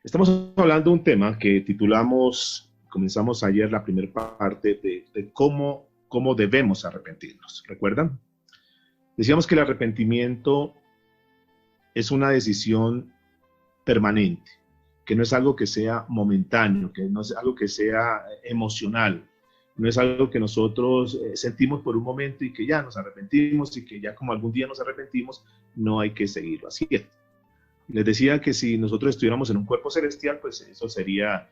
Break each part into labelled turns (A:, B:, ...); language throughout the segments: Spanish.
A: Estamos hablando de un tema que titulamos, comenzamos ayer la primera parte de cómo debemos arrepentirnos. ¿Recuerdan? Decíamos que el arrepentimiento es una decisión permanente, que no es algo que sea momentáneo, que no es algo que sea emocional, no es algo que nosotros sentimos por un momento y que ya nos arrepentimos y que ya como algún día nos arrepentimos, no hay que seguirlo haciendo. Les decía que si nosotros estuviéramos en un cuerpo celestial, pues eso sería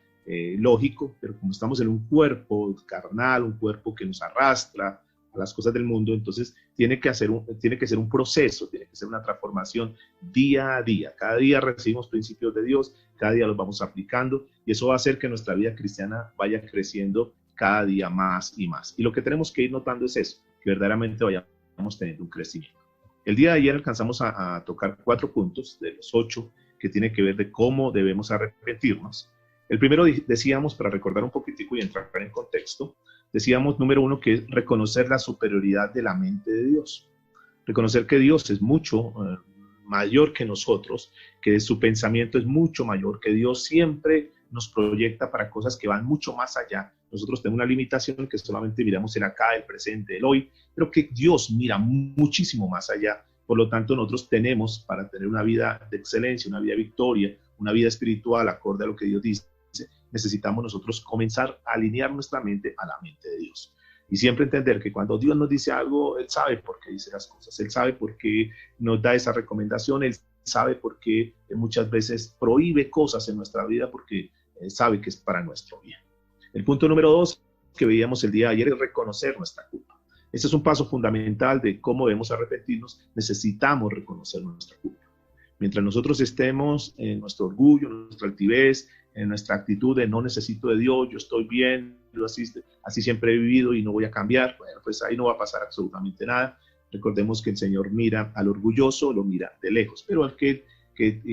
A: lógico, pero como estamos en un cuerpo carnal, un cuerpo que nos arrastra a las cosas del mundo, entonces tiene que ser un proceso, tiene que ser una transformación día a día. Cada día recibimos principios de Dios, cada día los vamos aplicando y eso va a hacer que nuestra vida cristiana vaya creciendo cada día más y más. Y lo que tenemos que ir notando es eso, que verdaderamente vayamos teniendo un crecimiento. El día de ayer alcanzamos a tocar 4 puntos de los 8 que tienen que ver de cómo debemos arrepentirnos. El primero decíamos, para recordar un poquitico y entrar en contexto, decíamos, número 1, que es reconocer la superioridad de la mente de Dios. Reconocer que Dios es mucho mayor que nosotros, que su pensamiento es mucho mayor, que Dios siempre nos proyecta para cosas que van mucho más allá. Nosotros tenemos una limitación que solamente miramos el acá, el presente, el hoy, pero que Dios mira muchísimo más allá. Por lo tanto, nosotros tenemos, para tener una vida de excelencia, una vida de victoria, una vida espiritual acorde a lo que Dios dice, necesitamos nosotros comenzar a alinear nuestra mente a la mente de Dios. Y siempre entender que cuando Dios nos dice algo, Él sabe por qué dice las cosas, Él sabe por qué nos da esa recomendación, Él sabe por qué muchas veces prohíbe cosas en nuestra vida porque sabe que es para nuestro bien. El punto número 2 que veíamos el día de ayer es reconocer nuestra culpa. Este es un paso fundamental de cómo debemos arrepentirnos. Necesitamos reconocer nuestra culpa. Mientras nosotros estemos en nuestro orgullo, en nuestra altivez, en nuestra actitud de no necesito de Dios, yo estoy bien, yo así siempre he vivido y no voy a cambiar, bueno, pues ahí no va a pasar absolutamente nada. Recordemos que el Señor mira al orgulloso, lo mira de lejos, pero al que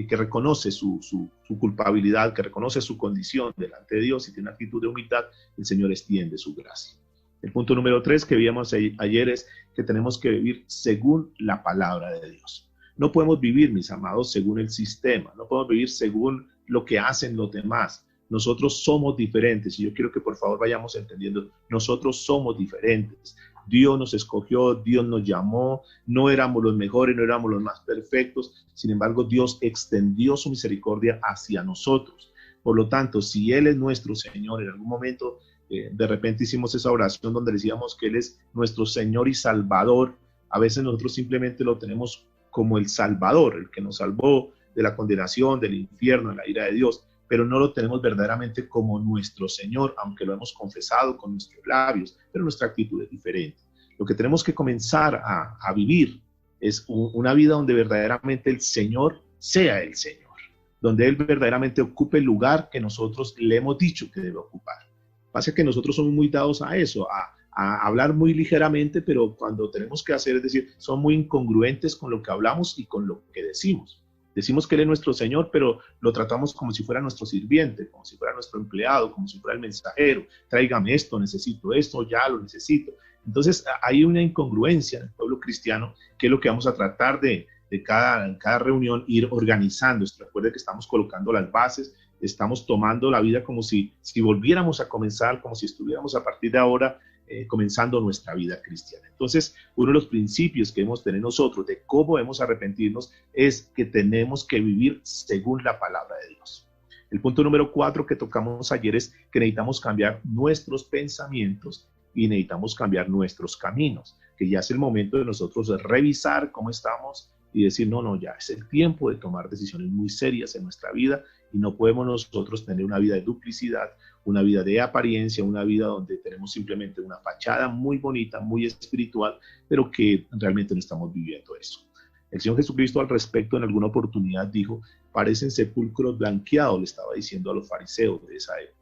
A: reconoce su culpabilidad, que reconoce su condición delante de Dios y tiene una actitud de humildad, el Señor extiende su gracia. El punto número 3 que vimos ayer es que tenemos que vivir según la palabra de Dios. No podemos vivir, mis amados, según el sistema, no podemos vivir según lo que hacen los demás. Nosotros somos diferentes y yo quiero que por favor vayamos entendiendo, nosotros somos diferentes. Dios nos escogió, Dios nos llamó, no éramos los mejores, no éramos los más perfectos, sin embargo Dios extendió su misericordia hacia nosotros. Por lo tanto, si Él es nuestro Señor, en algún momento de repente hicimos esa oración donde decíamos que Él es nuestro Señor y Salvador, a veces nosotros simplemente lo tenemos como el Salvador, el que nos salvó de la condenación, del infierno, de la ira de Dios, pero no lo tenemos verdaderamente como nuestro Señor, aunque lo hemos confesado con nuestros labios, pero nuestra actitud es diferente. Lo que tenemos que comenzar a vivir es una vida donde verdaderamente el Señor sea el Señor, donde Él verdaderamente ocupe el lugar que nosotros le hemos dicho que debe ocupar. Pasa que nosotros somos muy dados a eso, a hablar muy ligeramente, pero cuando tenemos que hacer, es decir, son muy incongruentes con lo que hablamos y con lo que decimos. Decimos que Él es nuestro Señor, pero lo tratamos como si fuera nuestro sirviente, como si fuera nuestro empleado, como si fuera el mensajero. Tráigame esto, necesito esto, ya lo necesito. Entonces hay una incongruencia en el pueblo cristiano, que es lo que vamos a tratar de cada reunión ir organizando. Recuerde que estamos colocando las bases, estamos tomando la vida como si volviéramos a comenzar, como si estuviéramos a partir de ahora comenzando nuestra vida cristiana. Entonces, uno de los principios que debemos tener nosotros de cómo debemos arrepentirnos es que tenemos que vivir según la palabra de Dios. El punto número 4 que tocamos ayer es que necesitamos cambiar nuestros pensamientos y necesitamos cambiar nuestros caminos, que ya es el momento de nosotros revisar cómo estamos y decir, no, ya es el tiempo de tomar decisiones muy serias en nuestra vida y no podemos nosotros tener una vida de duplicidad, una vida de apariencia, una vida donde tenemos simplemente una fachada muy bonita, muy espiritual, pero que realmente no estamos viviendo eso. El Señor Jesucristo al respecto en alguna oportunidad dijo, parecen sepulcros blanqueados, le estaba diciendo a los fariseos de esa época,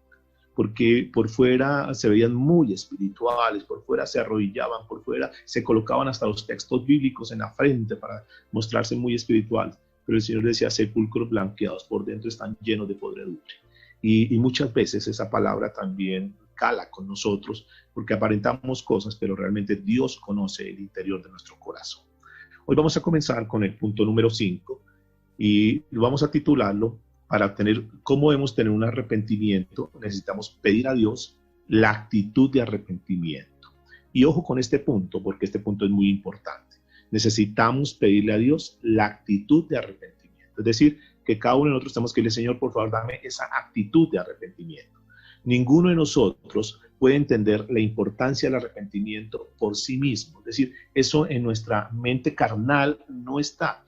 A: porque por fuera se veían muy espirituales, por fuera se arrodillaban, por fuera se colocaban hasta los textos bíblicos en la frente para mostrarse muy espirituales, pero el Señor decía sepulcros blanqueados, por dentro están llenos de podredumbre. Y muchas veces esa palabra también cala con nosotros, porque aparentamos cosas, pero realmente Dios conoce el interior de nuestro corazón. Hoy vamos a comenzar con el punto número 5 y vamos a titularlo para tener, cómo debemos tener un arrepentimiento, necesitamos pedir a Dios la actitud de arrepentimiento. Y ojo con este punto, porque este punto es muy importante. Necesitamos pedirle a Dios la actitud de arrepentimiento. Es decir, que cada uno de nosotros tenemos que decirle, Señor, por favor, dame esa actitud de arrepentimiento. Ninguno de nosotros puede entender la importancia del arrepentimiento por sí mismo. Es decir, eso en nuestra mente carnal no está.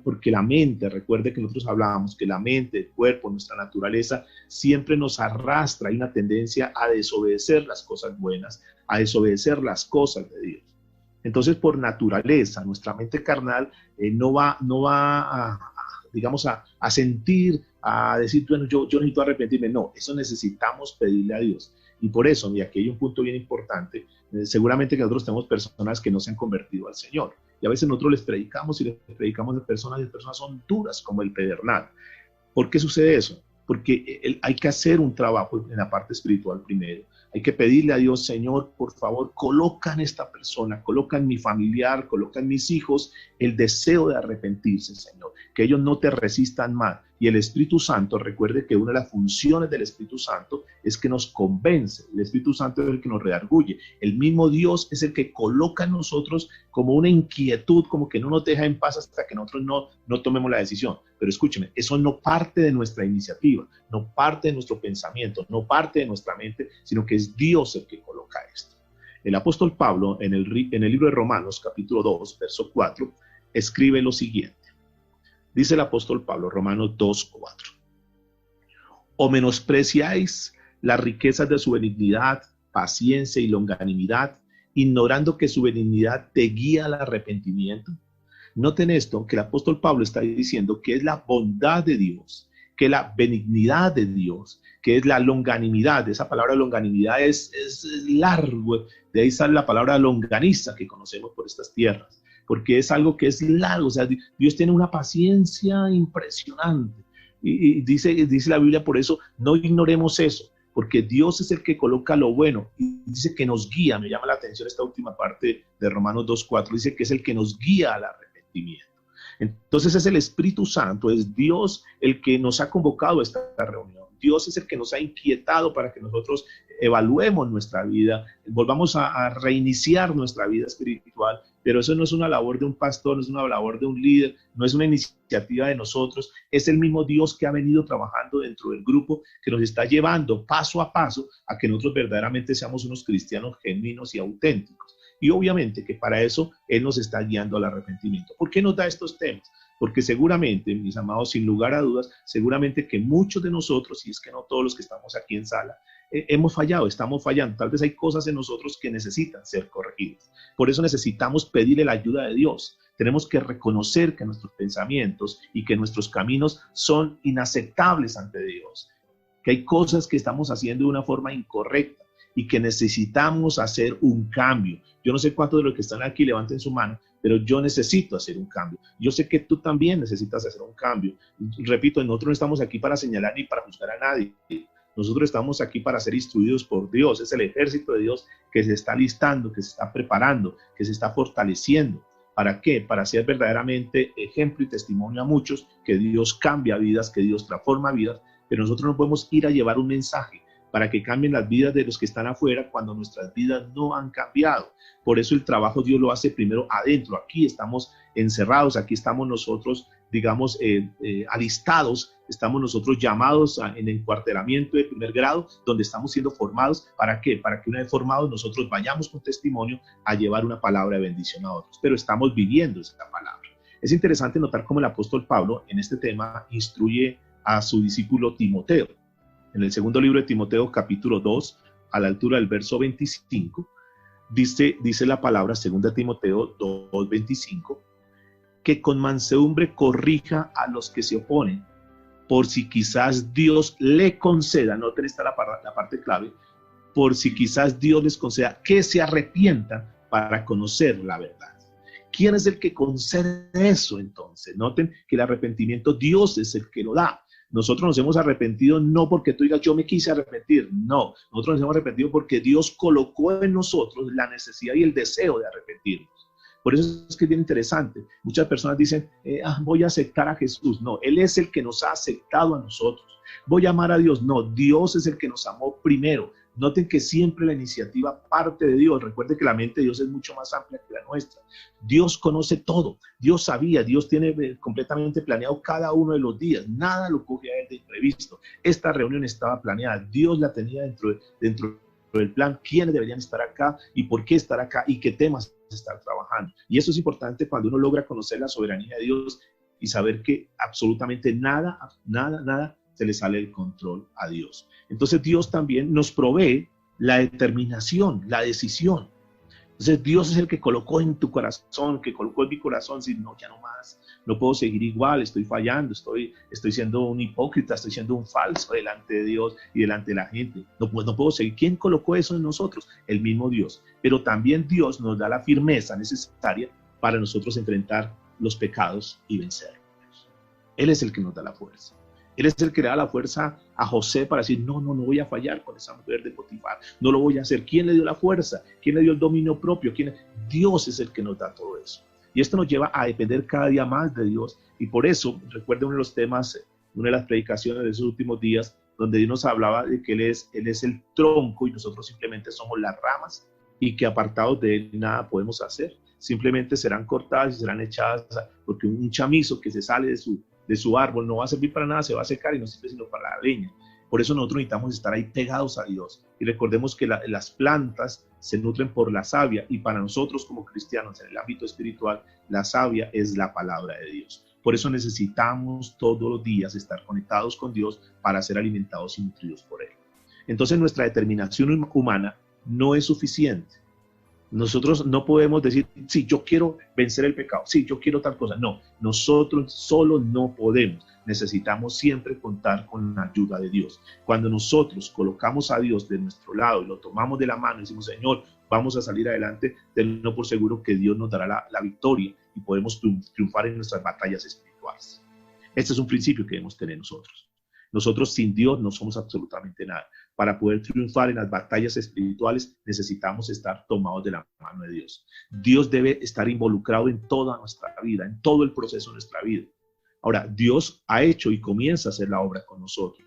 A: Porque la mente, recuerde que nosotros hablábamos que la mente, el cuerpo, nuestra naturaleza siempre nos arrastra, hay una tendencia a desobedecer las cosas buenas, a desobedecer las cosas de Dios. Entonces, por naturaleza, nuestra mente carnal no va a sentir, a decir, bueno, yo necesito arrepentirme. No, eso necesitamos pedirle a Dios. Y por eso, y aquí hay un punto bien importante, seguramente que nosotros tenemos personas que no se han convertido al Señor. Y a veces nosotros les predicamos a personas y las personas son duras como el pedernal. ¿Por qué sucede eso? Porque hay que hacer un trabajo en la parte espiritual primero. Hay que pedirle a Dios, Señor, por favor, coloca en esta persona, coloca en mi familiar, coloca en mis hijos el deseo de arrepentirse, Señor. Que ellos no te resistan más. Y el Espíritu Santo, recuerde que una de las funciones del Espíritu Santo es que nos convence. El Espíritu Santo es el que nos redarguye. El mismo Dios es el que coloca en nosotros como una inquietud, como que no nos deja en paz hasta que nosotros no tomemos la decisión. Pero escúcheme, eso no parte de nuestra iniciativa, no parte de nuestro pensamiento, no parte de nuestra mente, sino que es Dios el que coloca esto. El apóstol Pablo, en el libro de Romanos, capítulo 2, verso 4, escribe lo siguiente. Dice el apóstol Pablo, Romanos 2:4. ¿O menospreciáis las riquezas de su benignidad, paciencia y longanimidad, ignorando que su benignidad te guía al arrepentimiento? Noten esto, que el apóstol Pablo está diciendo que es la bondad de Dios, que la benignidad de Dios, que es la longanimidad. Esa palabra longanimidad es largo, de ahí sale la palabra longaniza que conocemos por estas tierras, porque es algo que es largo. O sea, Dios tiene una paciencia impresionante. Y dice la Biblia, por eso no ignoremos eso, porque Dios es el que coloca lo bueno. Y dice que nos guía. Me llama la atención esta última parte de Romanos 2:4. Dice que es el que nos guía al arrepentimiento. Entonces es el Espíritu Santo, es Dios el que nos ha convocado a esta reunión. Dios es el que nos ha inquietado para que nosotros evaluemos nuestra vida, volvamos a reiniciar nuestra vida espiritual, pero eso no es una labor de un pastor, no es una labor de un líder, no es una iniciativa de nosotros, es el mismo Dios que ha venido trabajando dentro del grupo, que nos está llevando paso a paso a que nosotros verdaderamente seamos unos cristianos genuinos y auténticos. Y obviamente que para eso Él nos está guiando al arrepentimiento. ¿Por qué nos da estos temas? Porque seguramente, mis amados, sin lugar a dudas, seguramente que muchos de nosotros, y es que no todos los que estamos aquí en sala, hemos fallado, estamos fallando. Tal vez hay cosas en nosotros que necesitan ser corregidas. Por eso necesitamos pedirle la ayuda de Dios. Tenemos que reconocer que nuestros pensamientos y que nuestros caminos son inaceptables ante Dios. Que hay cosas que estamos haciendo de una forma incorrecta y que necesitamos hacer un cambio. Yo no sé cuántos de los que están aquí levanten su mano, pero yo necesito hacer un cambio. Yo sé que tú también necesitas hacer un cambio. Repito, nosotros no estamos aquí para señalar ni para juzgar a nadie. Nosotros estamos aquí para ser instruidos por Dios. Es el ejército de Dios que se está listando, que se está preparando, que se está fortaleciendo. ¿Para qué? Para ser verdaderamente ejemplo y testimonio a muchos, que Dios cambia vidas, que Dios transforma vidas, pero nosotros no podemos ir a llevar un mensaje para que cambien las vidas de los que están afuera cuando nuestras vidas no han cambiado. Por eso el trabajo Dios lo hace primero adentro. Aquí estamos encerrados, aquí estamos nosotros, digamos, alistados, estamos nosotros llamados en encuartelamiento de primer grado, donde estamos siendo formados. ¿Para qué? Para que una vez formados nosotros vayamos con testimonio a llevar una palabra de bendición a otros. Pero estamos viviendo esa palabra. Es interesante notar cómo el apóstol Pablo en este tema instruye a su discípulo Timoteo. En el segundo libro de Timoteo, capítulo 2, a la altura del verso 25, dice la palabra, 2 Timoteo 2:25, que con mansedumbre corrija a los que se oponen, por si quizás Dios le conceda, noten esta la parte clave, por si quizás Dios les conceda que se arrepientan para conocer la verdad. ¿Quién es el que concede eso entonces? Noten que el arrepentimiento Dios es el que lo da. Nosotros nos hemos arrepentido no porque tú digas yo me quise arrepentir, no, nosotros nos hemos arrepentido porque Dios colocó en nosotros la necesidad y el deseo de arrepentirnos. Por eso es que es bien interesante. Muchas personas dicen, voy a aceptar a Jesús. No, Él es el que nos ha aceptado a nosotros. Voy a amar a Dios. No, Dios es el que nos amó primero. Noten que siempre la iniciativa parte de Dios. Recuerden que la mente de Dios es mucho más amplia que la nuestra. Dios conoce todo. Dios sabía, Dios tiene completamente planeado cada uno de los días. Nada lo coge a Él de imprevisto. Esta reunión estaba planeada. Dios la tenía dentro del plan, quiénes deberían estar acá y por qué estar acá y qué temas estar trabajando. Y eso es importante cuando uno logra conocer la soberanía de Dios y saber que absolutamente nada se le sale del control a Dios. Entonces Dios también nos provee la determinación, la decisión. Entonces Dios es el que colocó en tu corazón, que colocó en mi corazón, decir, no, ya no más, no puedo seguir igual, estoy fallando, estoy siendo un hipócrita, estoy siendo un falso delante de Dios y delante de la gente. No puedo seguir. ¿Quién colocó eso en nosotros? El mismo Dios. Pero también Dios nos da la firmeza necesaria para nosotros enfrentar los pecados y vencerlos. Él es el que nos da la fuerza. Él es el que le da la fuerza a José para decir, no voy a fallar con esa mujer de Potifar, no lo voy a hacer. ¿Quién le dio la fuerza? ¿Quién le dio el dominio propio? Dios es el que nos da todo eso. Y esto nos lleva a depender cada día más de Dios. Y por eso, recuerden uno de los temas, una de las predicaciones de esos últimos días, donde Dios nos hablaba de que Él es el tronco y nosotros simplemente somos las ramas y que apartados de Él nada podemos hacer. Simplemente serán cortadas y serán echadas, porque un chamizo que se sale de su árbol no va a servir para nada, se va a secar y no sirve sino para la leña. Por eso nosotros necesitamos estar ahí pegados a Dios. Y recordemos que las plantas se nutren por la savia, y para nosotros como cristianos en el ámbito espiritual, la savia es la palabra de Dios. Por eso necesitamos todos los días estar conectados con Dios para ser alimentados y nutridos por Él. Entonces nuestra determinación humana no es suficiente. Nosotros no podemos decir, sí, yo quiero vencer el pecado, sí, yo quiero tal cosa. No, nosotros solo no podemos. Necesitamos siempre contar con la ayuda de Dios. Cuando nosotros colocamos a Dios de nuestro lado y lo tomamos de la mano y decimos, Señor, vamos a salir adelante, tenlo por seguro que Dios nos dará la victoria y podemos triunfar en nuestras batallas espirituales. Este es un principio que debemos tener nosotros. Nosotros sin Dios no somos absolutamente nada. Para poder triunfar en las batallas espirituales necesitamos estar tomados de la mano de Dios. Dios debe estar involucrado en toda nuestra vida, en todo el proceso de nuestra vida. Ahora, Dios ha hecho y comienza a hacer la obra con nosotros.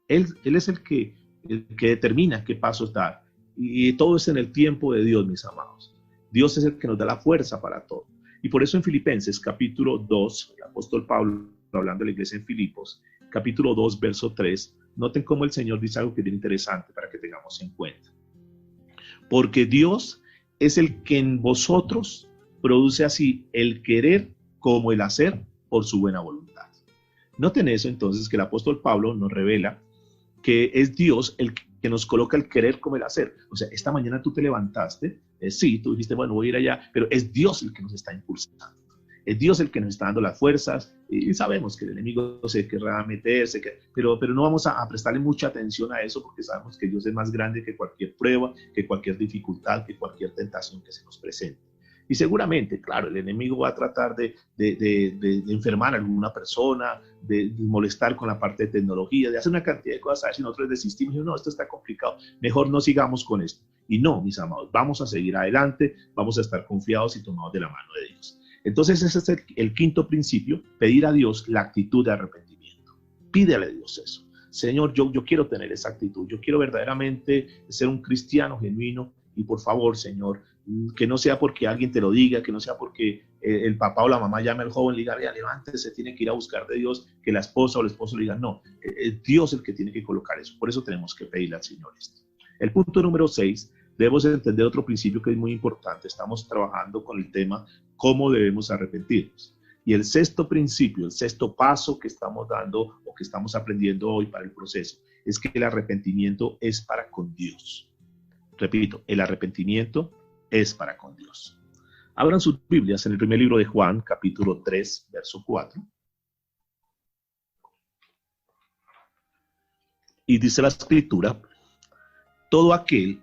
A: Él es el que determina qué pasos dar. Y todo es en el tiempo de Dios, mis amados. Dios es el que nos da la fuerza para todo. Y por eso en Filipenses capítulo 2, el apóstol Pablo, hablando de la iglesia en Filipos, capítulo 2, verso 3, noten cómo el Señor dice algo que es bien interesante para que tengamos en cuenta. Porque Dios es el que en vosotros produce así el querer como el hacer por su buena voluntad. Noten eso entonces, que el apóstol Pablo nos revela que es Dios el que nos coloca el querer como el hacer. O sea, esta mañana tú te levantaste, sí, tú dijiste, bueno, voy a ir allá, pero es Dios el que nos está impulsando. Es Dios el que nos está dando las fuerzas, y sabemos que el enemigo se querrá meterse, pero no vamos a prestarle mucha atención a eso, porque sabemos que Dios es más grande que cualquier prueba, que cualquier dificultad, que cualquier tentación que se nos presente. Y seguramente, claro, el enemigo va a tratar de enfermar a alguna persona, de molestar con la parte de tecnología, de hacer una cantidad de cosas, a ver si nosotros desistimos y no, esto está complicado, mejor no sigamos con esto. Y no, mis amados, vamos a seguir adelante, vamos a estar confiados y tomados de la mano de Dios. Entonces ese es el quinto principio, pedir a Dios la actitud de arrepentimiento. Pídele a Dios eso. Señor, yo quiero tener esa actitud, yo quiero verdaderamente ser un cristiano genuino y por favor, Señor, que no sea porque alguien te lo diga, que no sea porque el papá o la mamá llame al joven y le diga, vea, levántese, tiene que ir a buscar de Dios, que la esposa o el esposo le diga, no, es Dios el que tiene que colocar eso. Por eso tenemos que pedirle al Señor esto. El punto número 6, debemos entender otro principio que es muy importante. Estamos trabajando con el tema cómo debemos arrepentirnos. Y el sexto principio, el sexto paso que estamos dando o que estamos aprendiendo hoy para el proceso, es que el arrepentimiento es para con Dios. Repito, el arrepentimiento es para con Dios. Abran sus Biblias en el primer libro de Juan, capítulo 3, verso 4. Y dice la Escritura, todo aquel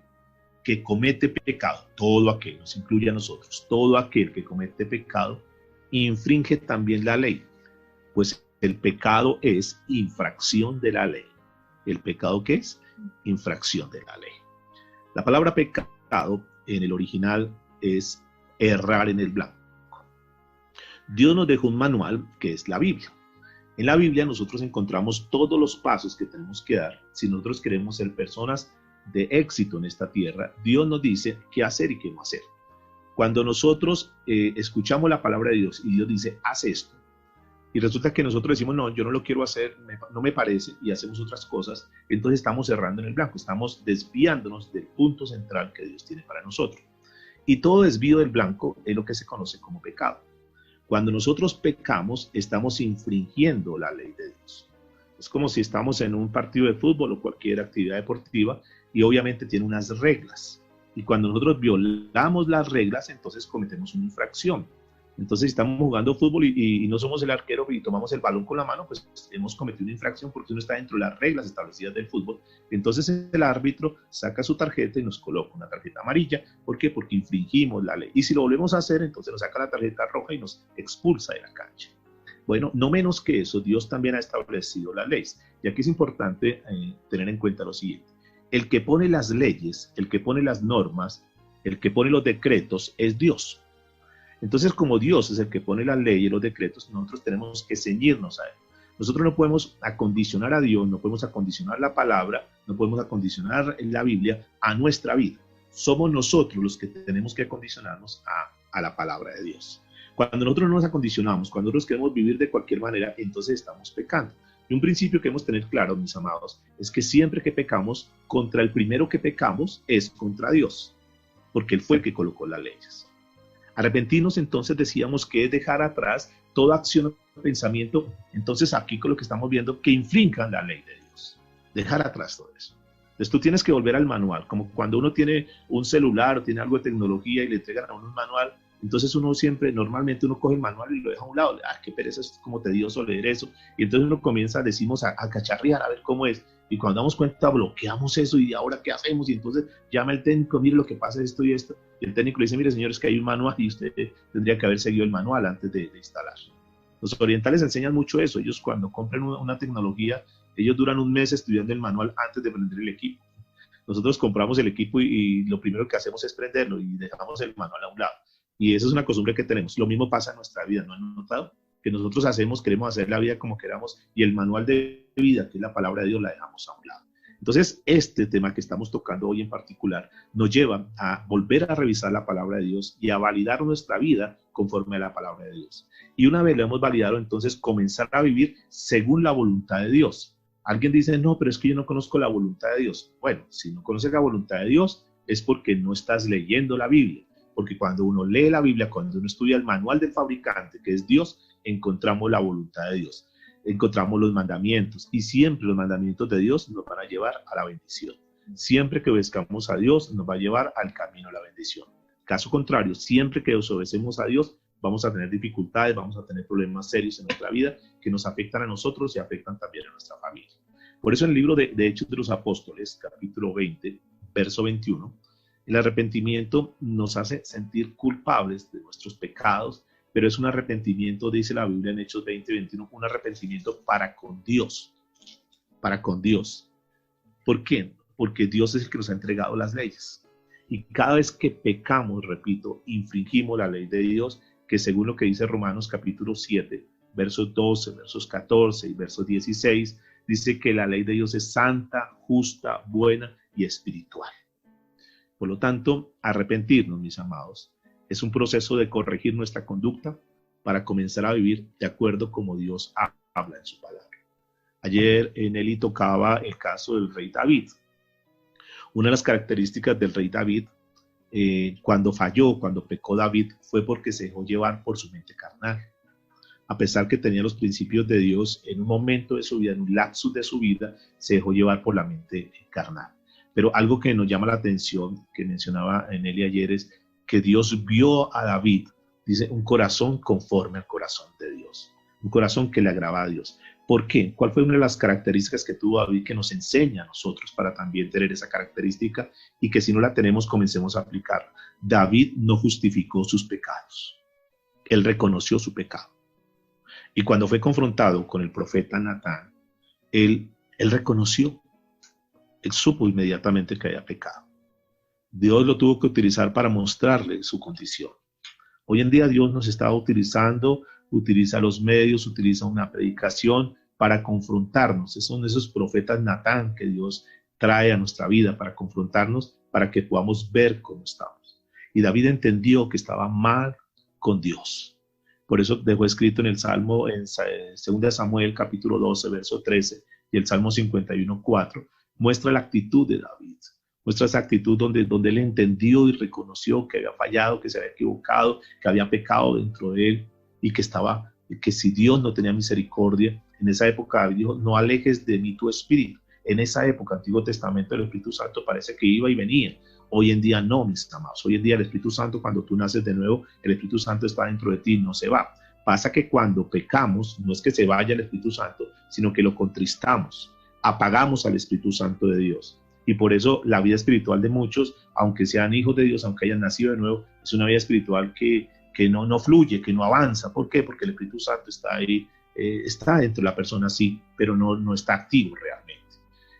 A: que comete pecado, todo aquel, nos incluye a nosotros, todo aquel que comete pecado, infringe también la ley, pues el pecado es infracción de la ley. ¿El pecado qué es? Infracción de la ley. La palabra pecado en el original es errar en el blanco. Dios nos dejó un manual que es la Biblia. En la Biblia nosotros encontramos todos los pasos que tenemos que dar si nosotros queremos ser personas de éxito en esta tierra. Dios nos dice qué hacer y qué no hacer. Cuando nosotros escuchamos la palabra de Dios y Dios dice, haz esto, y resulta que nosotros decimos, no, yo no lo quiero hacer, no me parece, y hacemos otras cosas, entonces estamos cerrando en el blanco, estamos desviándonos del punto central que Dios tiene para nosotros. Y todo desvío del blanco es lo que se conoce como pecado. Cuando nosotros pecamos, estamos infringiendo la ley de Dios. Es como si estamos en un partido de fútbol o cualquier actividad deportiva y obviamente tiene unas reglas. Y cuando nosotros violamos las reglas, entonces cometemos una infracción. Entonces, si estamos jugando fútbol y no somos el arquero y tomamos el balón con la mano, pues hemos cometido una infracción porque uno está dentro de las reglas establecidas del fútbol. Entonces, el árbitro saca su tarjeta y nos coloca una tarjeta amarilla. ¿Por qué? Porque infringimos la ley. Y si lo volvemos a hacer, entonces nos saca la tarjeta roja y nos expulsa de la cancha. Bueno, no menos que eso, Dios también ha establecido las leyes. Y aquí es importante tener en cuenta lo siguiente. El que pone las leyes, el que pone las normas, el que pone los decretos es Dios. Entonces, como Dios es el que pone la ley y los decretos, nosotros tenemos que ceñirnos a Él. Nosotros no podemos acondicionar a Dios, no podemos acondicionar la palabra, no podemos acondicionar la Biblia a nuestra vida. Somos nosotros los que tenemos que acondicionarnos a la palabra de Dios. Cuando nosotros no nos acondicionamos, cuando nosotros queremos vivir de cualquier manera, entonces estamos pecando. Y un principio que debemos tener claro, mis amados, es que siempre que pecamos, contra el primero que pecamos es contra Dios, porque Él fue el que colocó las leyes. Arrepentirnos, entonces, decíamos que es dejar atrás toda acción o pensamiento, entonces aquí con lo que estamos viendo, que infrinjan la ley de Dios. Dejar atrás todo eso. Entonces tú tienes que volver al manual, como cuando uno tiene un celular o tiene algo de tecnología y le entregan a uno un manual, entonces uno siempre, normalmente uno coge el manual y lo deja a un lado, qué pereza, es como tedioso leer eso, y entonces uno comienza, decimos, a cacharrear, a ver cómo es, y cuando damos cuenta bloqueamos eso, y ahora qué hacemos, y entonces llama el técnico, mire lo que pasa, esto y esto, y el técnico le dice, mire señores, que hay un manual, y usted tendría que haber seguido el manual antes de instalar. Los orientales enseñan mucho eso, ellos cuando compran una tecnología, ellos duran un mes estudiando el manual antes de prender el equipo. Nosotros compramos el equipo y lo primero que hacemos es prenderlo y dejamos el manual a un lado. Y eso es una costumbre que tenemos. Lo mismo pasa en nuestra vida, ¿no han notado? Que nosotros queremos hacer la vida como queramos y el manual de vida, que es la palabra de Dios, la dejamos a un lado. Entonces, este tema que estamos tocando hoy en particular nos lleva a volver a revisar la palabra de Dios y a validar nuestra vida conforme a la palabra de Dios. Y una vez lo hemos validado, entonces comenzar a vivir según la voluntad de Dios. Alguien dice, no, pero es que yo no conozco la voluntad de Dios. Bueno, si no conoces la voluntad de Dios es porque no estás leyendo la Biblia. Porque cuando uno lee la Biblia, cuando uno estudia el manual del fabricante, que es Dios, encontramos la voluntad de Dios, encontramos los mandamientos, y siempre los mandamientos de Dios nos van a llevar a la bendición. Siempre que obedezcamos a Dios, nos va a llevar al camino de la bendición. Caso contrario, siempre que desobedecemos a Dios, vamos a tener dificultades, vamos a tener problemas serios en nuestra vida que nos afectan a nosotros y afectan también a nuestra familia. Por eso en el libro de Hechos de los Apóstoles, capítulo 20, verso 21, el arrepentimiento nos hace sentir culpables de nuestros pecados, pero es un arrepentimiento, dice la Biblia en Hechos 20, 21, un arrepentimiento para con Dios. Para con Dios. ¿Por qué? Porque Dios es el que nos ha entregado las leyes. Y cada vez que pecamos, repito, infringimos la ley de Dios, que según lo que dice Romanos capítulo 7, versos 12, versos 14 y versos 16, dice que la ley de Dios es santa, justa, buena y espiritual. Por lo tanto, arrepentirnos, mis amados, es un proceso de corregir nuestra conducta para comenzar a vivir de acuerdo como Dios habla en su palabra. Ayer Nelly tocaba el caso del rey David. Una de las características del rey David, cuando falló, cuando pecó David, fue porque se dejó llevar por su mente carnal. A pesar que tenía los principios de Dios, en un momento de su vida, en un lapsus de su vida, se dejó llevar por la mente carnal. Pero algo que nos llama la atención, que mencionaba Nelly ayer, es que Dios vio a David, dice, un corazón conforme al corazón de Dios, un corazón que le agrada a Dios. ¿Por qué? ¿Cuál fue una de las características que tuvo David que nos enseña a nosotros para también tener esa característica y que si no la tenemos comencemos a aplicarla? David no justificó sus pecados, él reconoció su pecado. Y cuando fue confrontado con el profeta Natán, él reconoció. Él supo inmediatamente que había pecado. Dios lo tuvo que utilizar para mostrarle su condición. Hoy en día Dios nos está utilizando utiliza los medios, utiliza una predicación para confrontarnos. Son esos profetas Natán que Dios trae a nuestra vida para confrontarnos, para que podamos ver cómo estamos. Y David entendió que estaba mal con Dios. Por eso dejó escrito en el Salmo, en 2 Samuel capítulo 12, verso 13, y el Salmo 51, 4, muestra la actitud de David. Muestra esa actitud donde él entendió y reconoció que había fallado, que se había equivocado, que había pecado dentro de él y que si Dios no tenía misericordia, en esa época David dijo, no alejes de mí tu espíritu. En esa época, Antiguo Testamento, el Espíritu Santo parece que iba y venía. Hoy en día no, mis amados. Hoy en día el Espíritu Santo, cuando tú naces de nuevo, el Espíritu Santo está dentro de ti, no se va. Pasa que cuando pecamos, no es que se vaya el Espíritu Santo, sino que lo contristamos, apagamos al Espíritu Santo de Dios. Y por eso la vida espiritual de muchos, aunque sean hijos de Dios, aunque hayan nacido de nuevo, es una vida espiritual que no fluye, que no avanza. ¿Por qué? Porque el Espíritu Santo está ahí, está dentro de la persona, sí, pero no está activo realmente.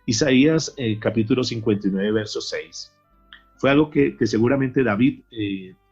A: Isaías capítulo 59, verso 6. Fue algo que seguramente David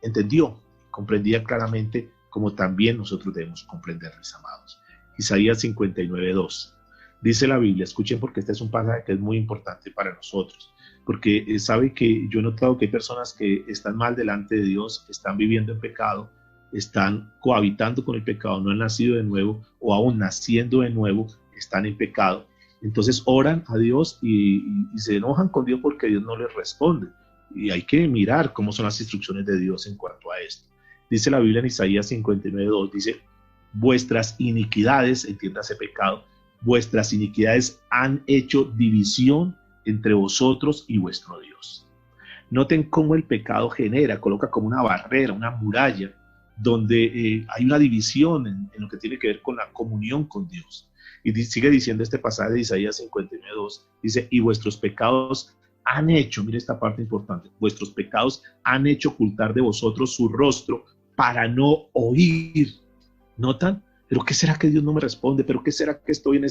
A: entendió, comprendía claramente, como también nosotros debemos comprender, mis amados. Isaías 59, 2. Dice la Biblia, escuchen porque este es un pasaje que es muy importante para nosotros, porque sabe que yo he notado que hay personas que están mal delante de Dios, están viviendo en pecado, están cohabitando con el pecado, no han nacido de nuevo o aún naciendo de nuevo, están en pecado. Entonces oran a Dios y se enojan con Dios porque Dios no les responde. Y hay que mirar cómo son las instrucciones de Dios en cuanto a esto. Dice la Biblia en Isaías 59:2, dice, vuestras iniquidades, entiéndase pecado, vuestras iniquidades han hecho división entre vosotros y vuestro Dios. Noten cómo el pecado coloca como una barrera, una muralla, donde hay una división en lo que tiene que ver con la comunión con Dios. Y sigue diciendo este pasaje de Isaías 59:2, dice, y vuestros pecados han hecho, mire esta parte importante, vuestros pecados han hecho ocultar de vosotros su rostro para no oír. ¿Notan? ¿Pero qué será que Dios no me responde? ¿Pero qué será que estoy en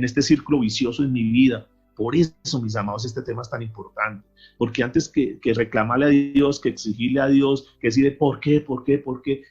A: este círculo vicioso en mi vida? Por eso, mis amados, este tema es tan importante, porque antes que reclamarle a Dios, que exigirle a Dios, que decirle por qué,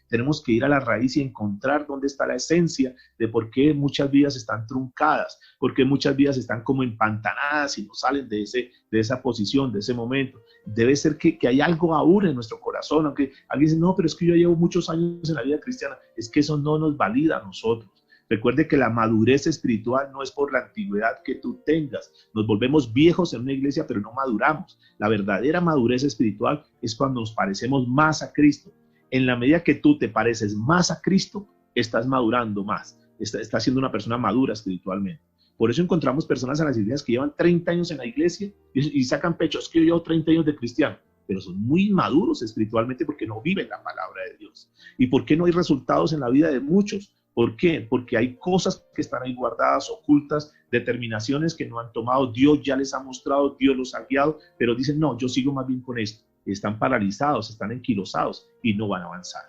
A: tenemos que ir a la raíz y encontrar dónde está la esencia de por qué muchas vidas están truncadas, por qué muchas vidas están como empantanadas y no salen de esa posición, de ese momento. Debe ser que hay algo aún en nuestro corazón, aunque alguien dice, no, pero es que yo llevo muchos años en la vida cristiana, es que eso no nos valida a nosotros. Recuerde que la madurez espiritual no es por la antigüedad que tú tengas. Nos volvemos viejos en una iglesia, pero no maduramos. La verdadera madurez espiritual es cuando nos parecemos más a Cristo. En la medida que tú te pareces más a Cristo, estás madurando más. Estás siendo una persona madura espiritualmente. Por eso encontramos personas en las iglesias que llevan 30 años en la iglesia y sacan pecho. Es que yo llevo 30 años de cristiano. Pero son muy maduros espiritualmente porque no viven la palabra de Dios. ¿Y por qué no hay resultados en la vida de muchos? ¿Por qué? Porque hay cosas que están ahí guardadas, ocultas, determinaciones que no han tomado. Dios ya les ha mostrado, Dios los ha guiado, pero dicen, no, yo sigo más bien con esto. Están paralizados, están enquilosados y no van a avanzar.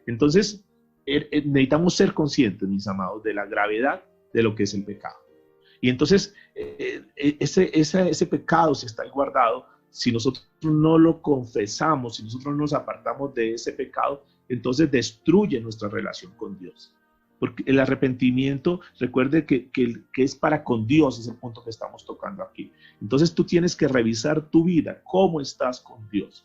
A: Entonces, necesitamos ser conscientes, mis amados, de la gravedad de lo que es el pecado. Y entonces, ese pecado, si está ahí guardado, si nosotros no lo confesamos, si nosotros nos apartamos de ese pecado, entonces destruye nuestra relación con Dios. Porque el arrepentimiento, recuerde que es para con Dios, es el punto que estamos tocando aquí. Entonces tú tienes que revisar tu vida, cómo estás con Dios.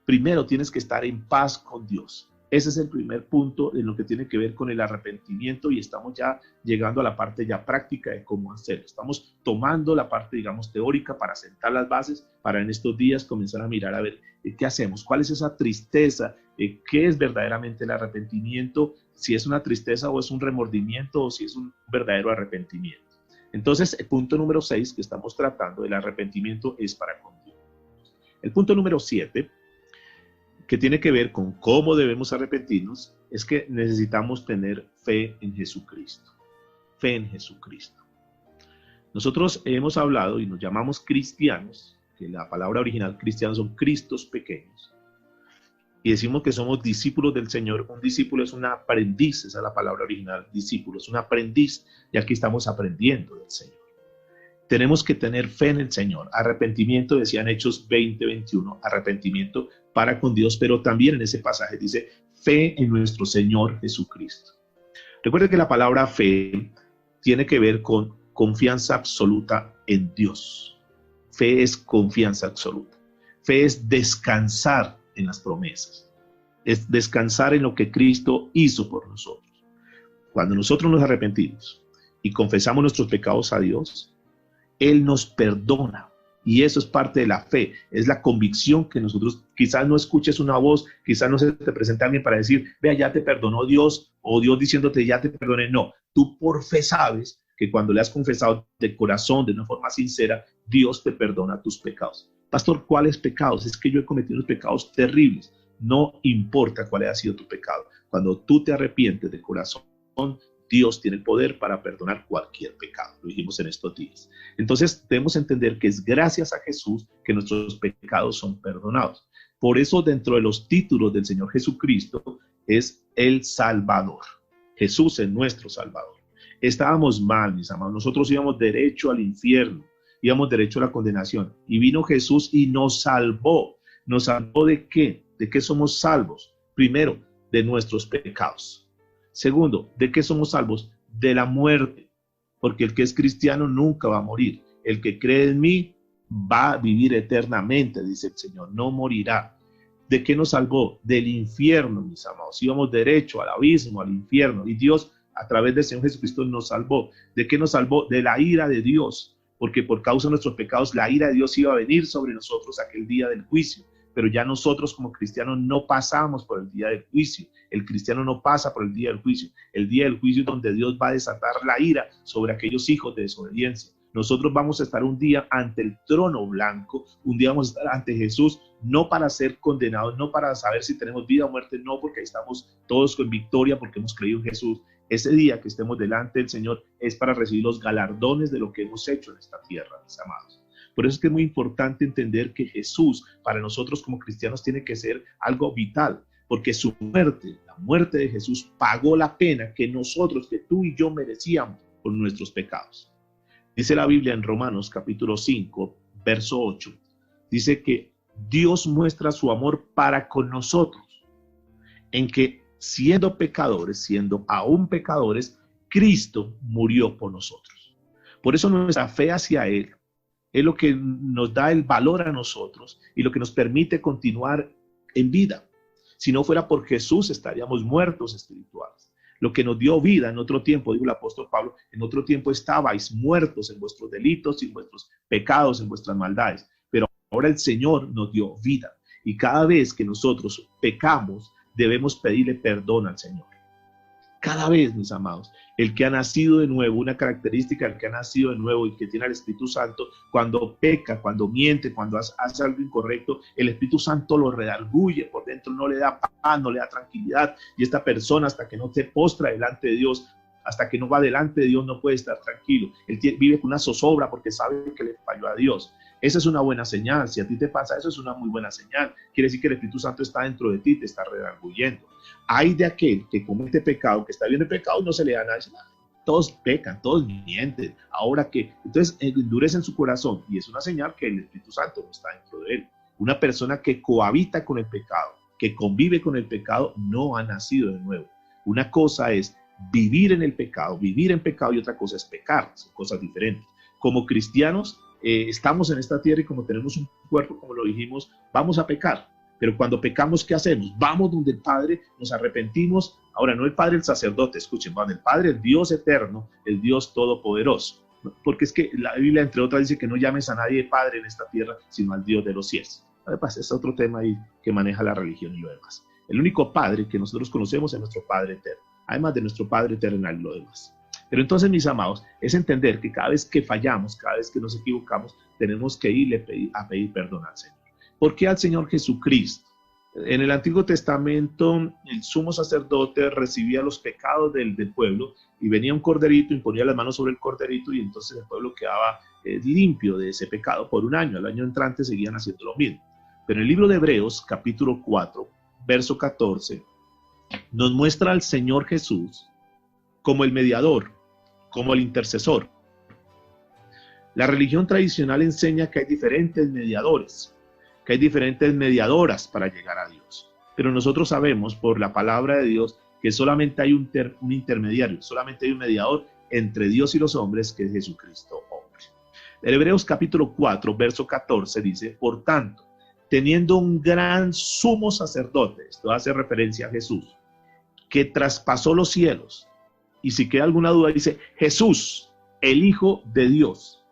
A: Primero tienes que estar en paz con Dios. Ese es el primer punto en lo que tiene que ver con el arrepentimiento y estamos ya llegando a la parte ya práctica de cómo hacerlo. Estamos tomando la parte, digamos, teórica para sentar las bases, para en estos días comenzar a mirar a ver qué hacemos, cuál es esa tristeza, qué es verdaderamente el arrepentimiento, si es una tristeza o es un remordimiento o si es un verdadero arrepentimiento. Entonces, el punto número 6 que estamos tratando del arrepentimiento es para con Dios. El punto número 7, que tiene que ver con cómo debemos arrepentirnos, es que necesitamos tener fe en Jesucristo. Fe en Jesucristo. Nosotros hemos hablado y nos llamamos cristianos, que la palabra original cristiano son cristos pequeños, y decimos que somos discípulos del Señor. Un discípulo es un aprendiz, esa es la palabra original, discípulo, es un aprendiz, y aquí estamos aprendiendo del Señor. Tenemos que tener fe en el Señor. Arrepentimiento, decían Hechos 20:21, arrepentimiento para con Dios, pero también en ese pasaje dice fe en nuestro Señor Jesucristo. Recuerde que la palabra fe tiene que ver con confianza absoluta en Dios. Fe es confianza absoluta. Fe es descansar en las promesas. Es descansar en lo que Cristo hizo por nosotros. Cuando nosotros nos arrepentimos y confesamos nuestros pecados a Dios, Él nos perdona. Y eso es parte de la fe, es la convicción que nosotros, quizás no escuches una voz, quizás no se te presente alguien para decir, vea, ya te perdonó Dios, o Dios diciéndote, ya te perdoné. No, tú por fe sabes que cuando le has confesado de corazón, de una forma sincera, Dios te perdona tus pecados. Pastor, ¿cuáles pecados? Es que yo he cometido unos pecados terribles. No importa cuál haya sido tu pecado. Cuando tú te arrepientes de corazón, Dios tiene el poder para perdonar cualquier pecado. Lo dijimos en estos días. Entonces debemos entender que es gracias a Jesús que nuestros pecados son perdonados. Por eso dentro de los títulos del Señor Jesucristo es el Salvador. Jesús es nuestro Salvador. Estábamos mal, mis amados. Nosotros íbamos derecho al infierno. Íbamos derecho a la condenación. Y vino Jesús y nos salvó. ¿Nos salvó de qué? ¿De qué somos salvos? Primero, de nuestros pecados. Segundo, ¿de qué somos salvos? De la muerte, porque el que es cristiano nunca va a morir. El que cree en mí va a vivir eternamente, dice el Señor, no morirá. ¿De qué nos salvó? Del infierno, mis amados. Íbamos derecho al abismo, al infierno, y Dios a través del Señor Jesucristo nos salvó. ¿De qué nos salvó? De la ira de Dios, porque por causa de nuestros pecados la ira de Dios iba a venir sobre nosotros aquel día del juicio. Pero ya nosotros como cristianos no pasamos por el día del juicio. El cristiano no pasa por el día del juicio. El día del juicio es donde Dios va a desatar la ira sobre aquellos hijos de desobediencia. Nosotros vamos a estar un día ante el trono blanco, un día vamos a estar ante Jesús, no para ser condenados, no para saber si tenemos vida o muerte, no, porque ahí estamos todos con victoria porque hemos creído en Jesús. Ese día que estemos delante del Señor es para recibir los galardones de lo que hemos hecho en esta tierra, mis amados. Por eso es que es muy importante entender que Jesús, para nosotros como cristianos, tiene que ser algo vital, porque su muerte, la muerte de Jesús, pagó la pena que nosotros, que tú y yo merecíamos por nuestros pecados. Dice la Biblia en Romanos capítulo 5, verso 8, dice que Dios muestra su amor para con nosotros, en que siendo pecadores, siendo aún pecadores, Cristo murió por nosotros. Por eso nuestra fe hacia Él es lo que nos da el valor a nosotros y lo que nos permite continuar en vida. Si no fuera por Jesús, estaríamos muertos espirituales. Lo que nos dio vida en otro tiempo, dijo el apóstol Pablo, en otro tiempo estabais muertos en vuestros delitos y en vuestros pecados, en vuestras maldades. Pero ahora el Señor nos dio vida. Y cada vez que nosotros pecamos, debemos pedirle perdón al Señor. Cada vez, mis amados, el que ha nacido de nuevo, una característica del que ha nacido de nuevo y que tiene al Espíritu Santo, cuando peca, cuando miente, cuando hace algo incorrecto, el Espíritu Santo lo redarguye por dentro, no le da paz, no le da tranquilidad. Y esta persona, hasta que no se postra delante de Dios, hasta que no va delante de Dios, no puede estar tranquilo. Él vive con una zozobra porque sabe que le falló a Dios. Esa es una buena señal. Si a ti te pasa eso, es una muy buena señal. Quiere decir que el Espíritu Santo está dentro de ti, te está redarguyendo. Hay de aquel que comete pecado, que está viendo el pecado y no se le da nada. Todos pecan, todos mienten. Ahora que, entonces endurecen su corazón y es una señal que el Espíritu Santo no está dentro de él. Una persona que cohabita con el pecado, que convive con el pecado, no ha nacido de nuevo. Una cosa es vivir en el pecado, vivir en pecado, y otra cosa es pecar. Son cosas diferentes. Como cristianos, estamos en esta tierra y como tenemos un cuerpo, como lo dijimos, vamos a pecar. Pero cuando pecamos, ¿qué hacemos? Vamos donde el Padre, nos arrepentimos. Ahora, no el Padre, el sacerdote, escuchen, van el Padre, el Dios eterno, el Dios todopoderoso. Porque es que la Biblia, entre otras, dice que no llames a nadie Padre en esta tierra, sino al Dios de los cielos. Además, es otro tema ahí que maneja la religión y lo demás. El único Padre que nosotros conocemos es nuestro Padre eterno, además de nuestro Padre terrenal y lo demás. Pero entonces, mis amados, es entender que cada vez que fallamos, cada vez que nos equivocamos, tenemos que irle a pedir perdón al Señor. ¿Por qué al Señor Jesucristo? En el Antiguo Testamento, el sumo sacerdote recibía los pecados del pueblo y venía un corderito, imponía las manos sobre el corderito y entonces el pueblo quedaba limpio de ese pecado por un año. Al año entrante seguían haciendo lo mismo. Pero en el libro de Hebreos, capítulo 4, verso 14, nos muestra al Señor Jesús como el mediador, como el intercesor. La religión tradicional enseña que hay diferentes mediadores, que hay diferentes mediadoras para llegar a Dios. Pero nosotros sabemos por la palabra de Dios que solamente hay un intermediario, solamente hay un mediador entre Dios y los hombres, que es Jesucristo hombre. En Hebreos capítulo 4, verso 14 dice: por tanto, teniendo un gran sumo sacerdote, esto hace referencia a Jesús, que traspasó los cielos, y si queda alguna duda dice Jesús, el Hijo de Dios,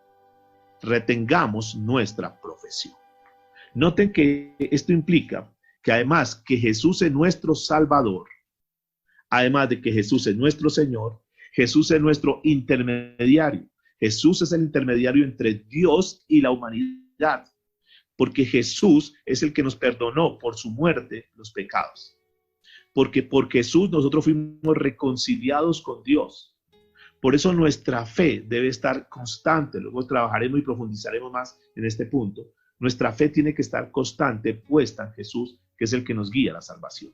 A: retengamos nuestra profesión. Noten que esto implica que además que Jesús es nuestro Salvador, además de que Jesús es nuestro Señor, Jesús es nuestro intermediario. Jesús es el intermediario entre Dios y la humanidad, porque Jesús es el que nos perdonó por su muerte los pecados. Porque por Jesús nosotros fuimos reconciliados con Dios. Por eso nuestra fe debe estar constante. Luego trabajaremos y profundizaremos más en este punto. Nuestra fe tiene que estar constante, puesta en Jesús, que es el que nos guía a la salvación.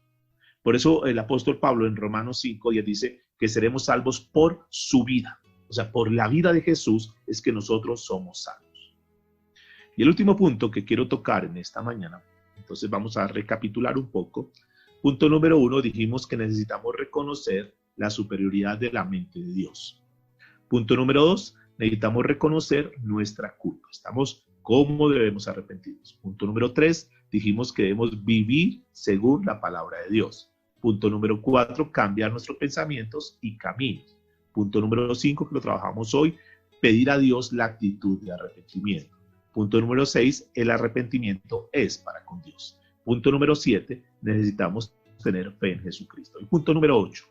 A: Por eso el apóstol Pablo en Romanos 5:10 dice que seremos salvos por su vida. O sea, por la vida de Jesús es que nosotros somos salvos. Y el último punto que quiero tocar en esta mañana, entonces vamos a recapitular un poco. Punto número 1, dijimos que necesitamos reconocer la superioridad de la mente de Dios. Punto número 2, necesitamos reconocer nuestra culpa. ¿Cómo debemos arrepentirnos? Punto número 3, dijimos que debemos vivir según la palabra de Dios. Punto número 4, cambiar nuestros pensamientos y caminos. Punto número 5, que lo trabajamos hoy, pedir a Dios la actitud de arrepentimiento. Punto número 6, el arrepentimiento es para con Dios. Punto número 7, necesitamos tener fe en Jesucristo. Y punto número 8,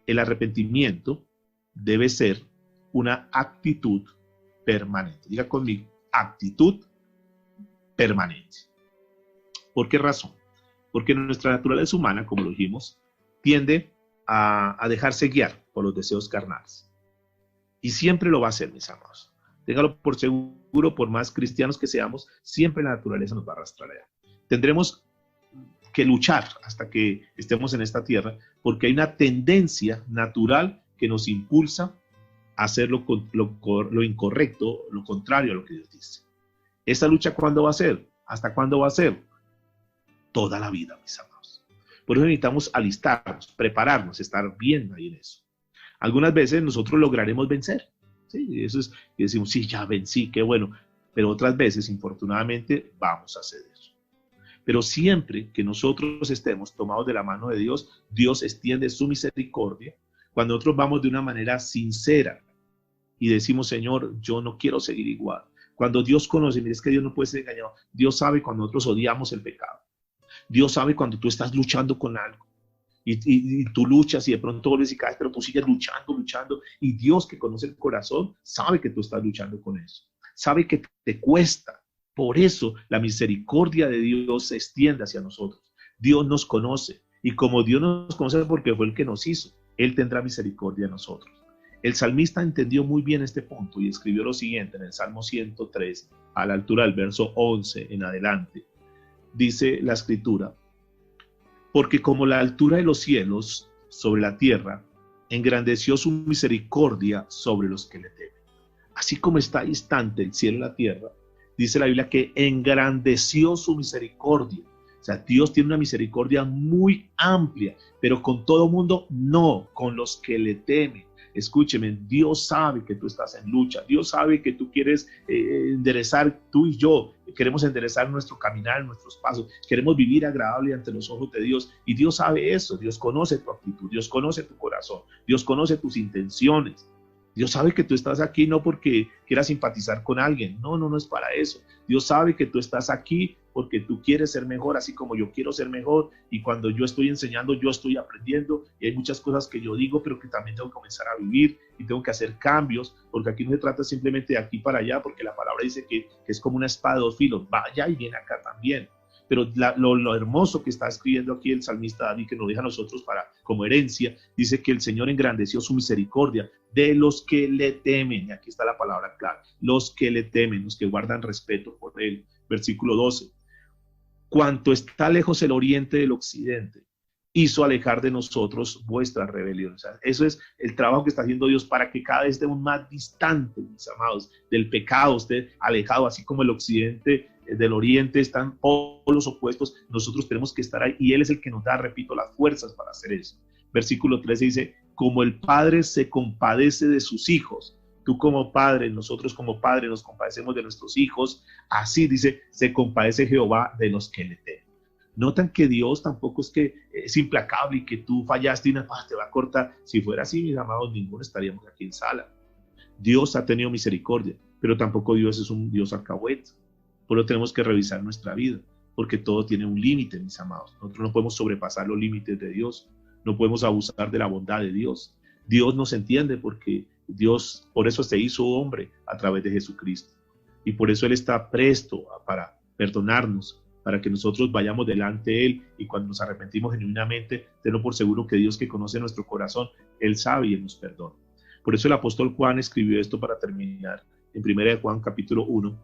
A: el arrepentimiento debe ser una actitud permanente. Diga conmigo, actitud permanente. ¿Por qué razón? Porque nuestra naturaleza humana, como lo dijimos, tiende a dejarse guiar por los deseos carnales. Y siempre lo va a hacer, mis amados. Téngalo por seguro, por más cristianos que seamos, siempre la naturaleza nos va a arrastrar allá. Tendremos que luchar hasta que estemos en esta tierra, porque hay una tendencia natural que nos impulsa a hacer lo incorrecto, lo contrario a lo que Dios dice. ¿Esta lucha cuándo va a ser? ¿Hasta cuándo va a ser? Toda la vida, mis amados. Por eso necesitamos alistarnos, prepararnos, estar bien ahí en eso. Algunas veces nosotros lograremos vencer. Sí, eso es, y decimos, sí, ya vencí, qué bueno. Pero otras veces, infortunadamente, vamos a ceder. Pero siempre que nosotros estemos tomados de la mano de Dios, Dios extiende su misericordia. Cuando nosotros vamos de una manera sincera y decimos, Señor, yo no quiero seguir igual. Cuando Dios conoce, mire, es que Dios no puede ser engañado. Dios sabe cuando nosotros odiamos el pecado. Dios sabe cuando tú estás luchando con algo. Y tú luchas y de pronto vuelves y caes, pero tú sigues luchando. Y Dios, que conoce el corazón, sabe que tú estás luchando con eso. Sabe que te cuesta. Por eso la misericordia de Dios se extiende hacia nosotros. Dios nos conoce. Y como Dios nos conoce porque fue el que nos hizo, Él tendrá misericordia de nosotros. El salmista entendió muy bien este punto y escribió lo siguiente en el Salmo 103, a la altura del verso 11 en adelante. Dice la escritura: porque como la altura de los cielos sobre la tierra, engrandeció su misericordia sobre los que le temen. Así como está distante el cielo y la tierra, dice la Biblia que engrandeció su misericordia. O sea, Dios tiene una misericordia muy amplia, pero con todo mundo no, con los que le temen. Escúcheme, Dios sabe que tú estás en lucha, Dios sabe que tú quieres enderezar, tú y yo queremos enderezar nuestro caminar, nuestros pasos, queremos vivir agradable ante los ojos de Dios, y Dios sabe eso. Dios conoce tu actitud, Dios conoce tu corazón, Dios conoce tus intenciones. Dios sabe que tú estás aquí no porque quieras simpatizar con alguien, no es para eso. Dios sabe que tú estás aquí porque tú quieres ser mejor, así como yo quiero ser mejor, y cuando yo estoy enseñando, yo estoy aprendiendo, y hay muchas cosas que yo digo, pero que también tengo que comenzar a vivir, y tengo que hacer cambios, porque aquí no se trata simplemente de aquí para allá, porque la palabra dice que es como una espada de dos filos, va allá y viene acá también. Pero lo hermoso que está escribiendo aquí el salmista David, que nos deja a nosotros como herencia, dice que el Señor engrandeció su misericordia de los que le temen. Y aquí está la palabra clara: los que le temen, los que guardan respeto por Él. Versículo 12. Cuanto está lejos el oriente del occidente, hizo alejar de nosotros vuestras rebeliones. O sea, eso es el trabajo que está haciendo Dios para que cada vez estemos más distantes, mis amados, del pecado, esté alejado, así como el occidente del oriente están polos opuestos. Nosotros tenemos que estar ahí, y Él es el que nos da, repito, las fuerzas para hacer eso. Versículo 13 dice, como el Padre se compadece de sus hijos, tú como padre, nosotros como padre nos compadecemos de nuestros hijos, así dice, se compadece Jehová de los que le temen. Notan que Dios tampoco es que es implacable y que tú fallaste y te va a cortar. Si fuera así, mis amados, ninguno estaríamos aquí en sala. Dios ha tenido misericordia, pero tampoco Dios es un Dios alcahuete. Por lo tenemos que revisar nuestra vida, porque todo tiene un límite, mis amados. Nosotros no podemos sobrepasar los límites de Dios, no podemos abusar de la bondad de Dios. Dios nos entiende porque Dios, por eso se hizo hombre a través de Jesucristo. Y por eso Él está presto para perdonarnos, para que nosotros vayamos delante de Él y cuando nos arrepentimos genuinamente, tenlo por seguro que Dios que conoce nuestro corazón, Él sabe y Él nos perdona. Por eso el apóstol Juan escribió esto para terminar en 1 Juan capítulo 1,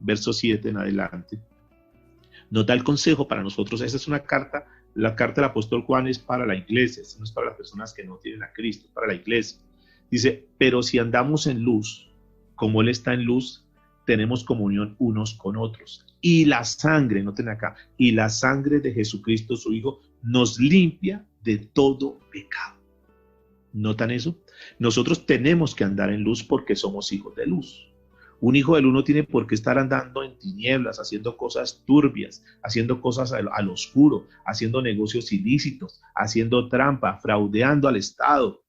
A: verso 7 en adelante. Nos da el consejo para nosotros. Esa es una carta, la carta del apóstol Juan es para la iglesia, no es para las personas que no tienen a Cristo, es para la iglesia. Dice, pero si andamos en luz, como Él está en luz, tenemos comunión unos con otros. Y la sangre, noten acá, y la sangre de Jesucristo, su Hijo, nos limpia de todo pecado. ¿Notan eso? Nosotros tenemos que andar en luz porque somos hijos de luz. Un hijo de luz no tiene por qué estar andando en tinieblas, haciendo cosas turbias, haciendo cosas al oscuro, haciendo negocios ilícitos, haciendo trampa, fraudeando al Estado,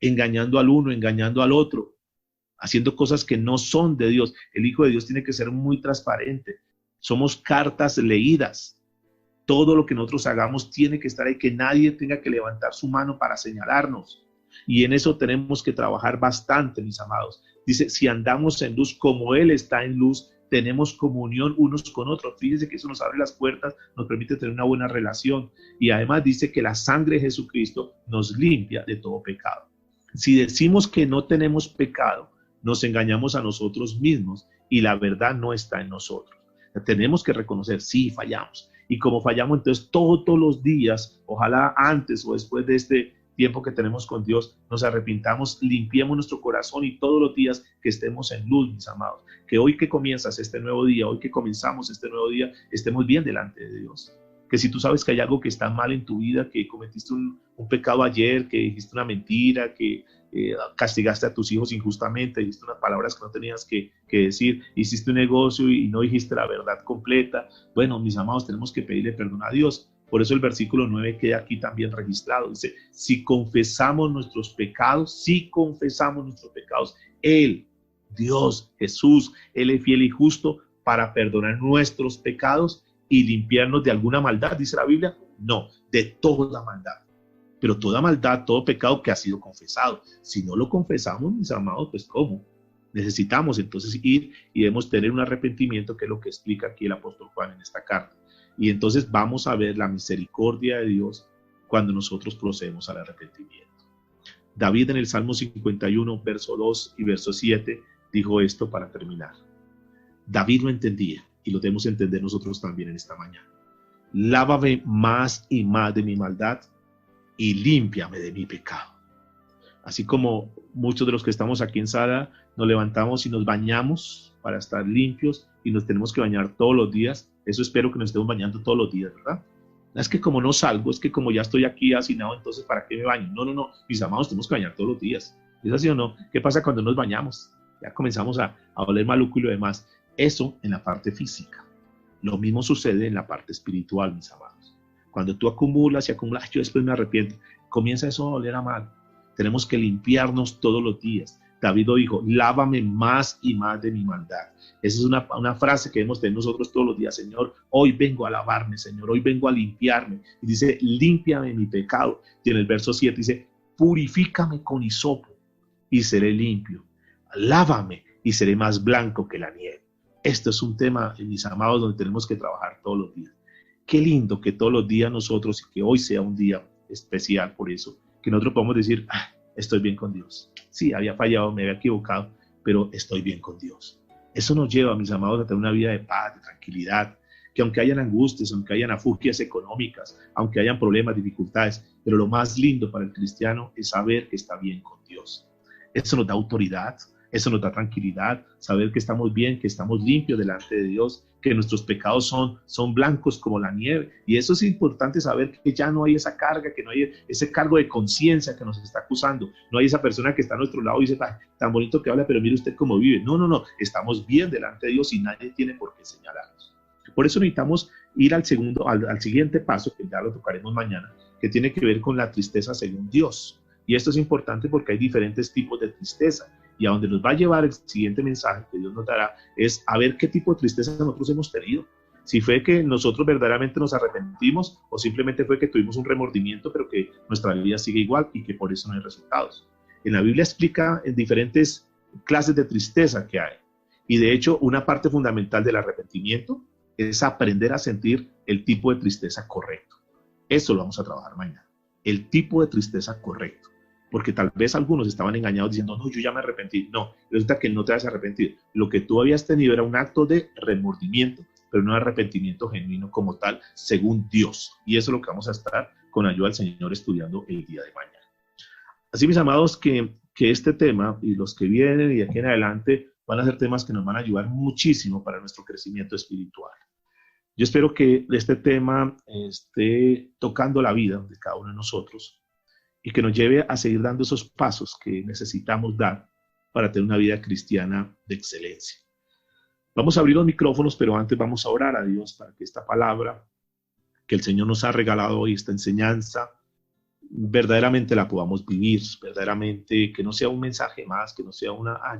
A: engañando al uno, engañando al otro, haciendo cosas que no son de Dios. El Hijo de Dios tiene que ser muy transparente. Somos cartas leídas. Todo lo que nosotros hagamos tiene que estar ahí, que nadie tenga que levantar su mano para señalarnos. Y en eso tenemos que trabajar bastante, mis amados. Dice, si andamos en luz como Él está en luz, tenemos comunión unos con otros. Fíjense que eso nos abre las puertas, nos permite tener una buena relación. Y además dice que la sangre de Jesucristo nos limpia de todo pecado. Si decimos que no tenemos pecado, nos engañamos a nosotros mismos y la verdad no está en nosotros. Tenemos que reconocer, sí, fallamos. Y como fallamos, entonces todos los días, ojalá antes o después de este tiempo que tenemos con Dios, nos arrepintamos, limpiemos nuestro corazón y todos los días que estemos en luz, mis amados. Que hoy que comienzas este nuevo día, hoy que comenzamos este nuevo día, estemos bien delante de Dios. Que si tú sabes que hay algo que está mal en tu vida, que cometiste un pecado ayer, que dijiste una mentira, que castigaste a tus hijos injustamente, dijiste unas palabras que no tenías que decir, hiciste un negocio y no dijiste la verdad completa. Bueno, mis amados, tenemos que pedirle perdón a Dios. Por eso el versículo 9 queda aquí también registrado. Dice, si confesamos nuestros pecados, Él, Dios, Jesús, Él es fiel y justo para perdonar nuestros pecados y limpiarnos de alguna maldad, dice la Biblia. No, de toda maldad. Pero toda maldad, todo pecado que ha sido confesado. Si no lo confesamos, mis amados, pues ¿cómo? Necesitamos entonces ir y debemos tener un arrepentimiento, que es lo que explica aquí el apóstol Juan en esta carta. Y entonces vamos a ver la misericordia de Dios cuando nosotros procedemos al arrepentimiento. David en el Salmo 51, verso 2 y verso 7, dijo esto para terminar. David lo entendía y lo debemos entender nosotros también en esta mañana. Lávame más y más de mi maldad y límpiame de mi pecado. Así como muchos de los que estamos aquí en sala nos levantamos y nos bañamos para estar limpios y nos tenemos que bañar todos los días. Eso espero que nos estemos bañando todos los días, ¿verdad? Es que como no salgo, es que como ya estoy aquí hacinado, entonces ¿para qué me baño? No, mis amados, tenemos que bañar todos los días. ¿Es así o no? ¿Qué pasa cuando nos bañamos? Ya comenzamos a oler maluco y lo demás. Eso en la parte física. Lo mismo sucede en la parte espiritual, mis amados. Cuando tú acumulas y acumulas, yo después me arrepiento, comienza eso a oler a mal. Tenemos que limpiarnos todos los días. David dijo, lávame más y más de mi maldad. Esa es una frase que debemos tener nosotros todos los días. Señor, hoy vengo a lavarme, Señor, hoy vengo a limpiarme. Y dice, límpiame mi pecado. Y en el verso 7 dice, purifícame con hisopo y seré limpio. Lávame y seré más blanco que la nieve. Esto es un tema, mis amados, donde tenemos que trabajar todos los días. Qué lindo que todos los días nosotros, y que hoy sea un día especial por eso, que nosotros podamos decir, estoy bien con Dios. Sí, había fallado, me había equivocado, pero estoy bien con Dios. Eso nos lleva, mis amados, a tener una vida de paz, de tranquilidad, que aunque hayan angustias, aunque hayan afugias económicas, aunque hayan problemas, dificultades, pero lo más lindo para el cristiano es saber que está bien con Dios. Eso nos da autoridad, Eso nos da tranquilidad, saber que estamos bien, que estamos limpios delante de Dios, que nuestros pecados son blancos como la nieve. Y eso es importante saber, que ya no hay esa carga, que no hay ese cargo de conciencia que nos está acusando. No hay esa persona que está a nuestro lado y dice, tan bonito que habla, pero mire usted cómo vive. No, no, no, estamos bien delante de Dios y nadie tiene por qué señalarnos. Por eso necesitamos ir al siguiente paso, que ya lo tocaremos mañana, que tiene que ver con la tristeza según Dios. Y esto es importante porque hay diferentes tipos de tristeza. Y a donde nos va a llevar el siguiente mensaje que Dios nos dará es a ver qué tipo de tristeza nosotros hemos tenido. Si fue que nosotros verdaderamente nos arrepentimos o simplemente fue que tuvimos un remordimiento, pero que nuestra vida sigue igual y que por eso no hay resultados. En la Biblia explica en diferentes clases de tristeza que hay. Y de hecho, una parte fundamental del arrepentimiento es aprender a sentir el tipo de tristeza correcto. Eso lo vamos a trabajar mañana. El tipo de tristeza correcto. Porque tal vez algunos estaban engañados diciendo, no, yo ya me arrepentí. No, resulta que no te has arrepentido. Lo que tú habías tenido era un acto de remordimiento, pero no arrepentimiento genuino como tal, según Dios. Y eso es lo que vamos a estar con ayuda del Señor estudiando el día de mañana. Así, mis amados, que este tema y los que vienen y de aquí en adelante van a ser temas que nos van a ayudar muchísimo para nuestro crecimiento espiritual. Yo espero que este tema esté tocando la vida de cada uno de nosotros y que nos lleve a seguir dando esos pasos que necesitamos dar para tener una vida cristiana de excelencia. Vamos a abrir los micrófonos, pero antes vamos a orar a Dios para que esta palabra que el Señor nos ha regalado hoy, esta enseñanza, verdaderamente la podamos vivir, verdaderamente que no sea un mensaje más, que no sea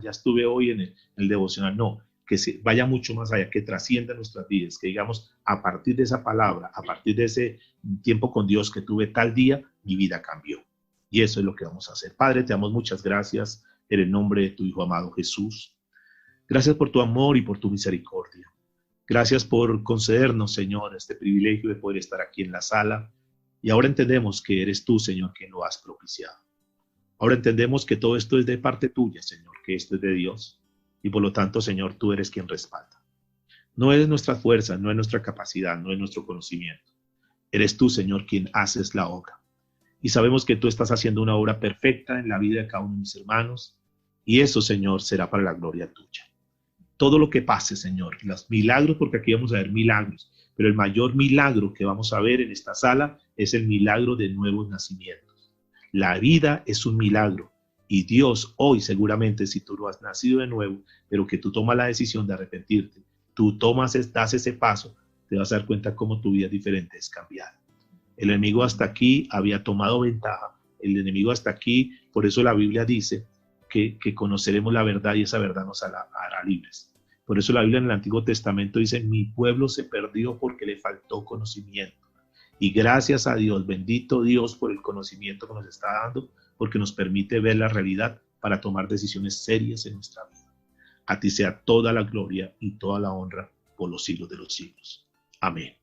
A: ya estuve hoy en el devocional, no, que se vaya mucho más allá, que trascienda nuestras vidas, que digamos, a partir de esa palabra, a partir de ese tiempo con Dios que tuve tal día, mi vida cambió. Y eso es lo que vamos a hacer. Padre, te damos muchas gracias en el nombre de tu Hijo amado Jesús. Gracias por tu amor y por tu misericordia. Gracias por concedernos, Señor, este privilegio de poder estar aquí en la sala. Y ahora entendemos que eres tú, Señor, quien lo has propiciado. Ahora entendemos que todo esto es de parte tuya, Señor, que esto es de Dios. Y por lo tanto, Señor, tú eres quien respalda. No es nuestra fuerza, no es nuestra capacidad, no es nuestro conocimiento. Eres tú, Señor, quien haces la obra. Y sabemos que tú estás haciendo una obra perfecta en la vida de cada uno de mis hermanos. Y eso, Señor, será para la gloria tuya. Todo lo que pase, Señor, los milagros, porque aquí vamos a ver milagros, pero el mayor milagro que vamos a ver en esta sala es el milagro de nuevos nacimientos. La vida es un milagro. Y Dios hoy seguramente, si tú no has nacido de nuevo, pero que tú tomas la decisión de arrepentirte, tú das ese paso, te vas a dar cuenta cómo tu vida es diferente, es cambiada. El enemigo hasta aquí había tomado ventaja. El enemigo hasta aquí, por eso la Biblia dice que conoceremos la verdad y esa verdad nos hará libres. Por eso la Biblia en el Antiguo Testamento dice, mi pueblo se perdió porque le faltó conocimiento. Y gracias a Dios, bendito Dios por el conocimiento que nos está dando, porque nos permite ver la realidad para tomar decisiones serias en nuestra vida. A ti sea toda la gloria y toda la honra por los siglos de los siglos. Amén.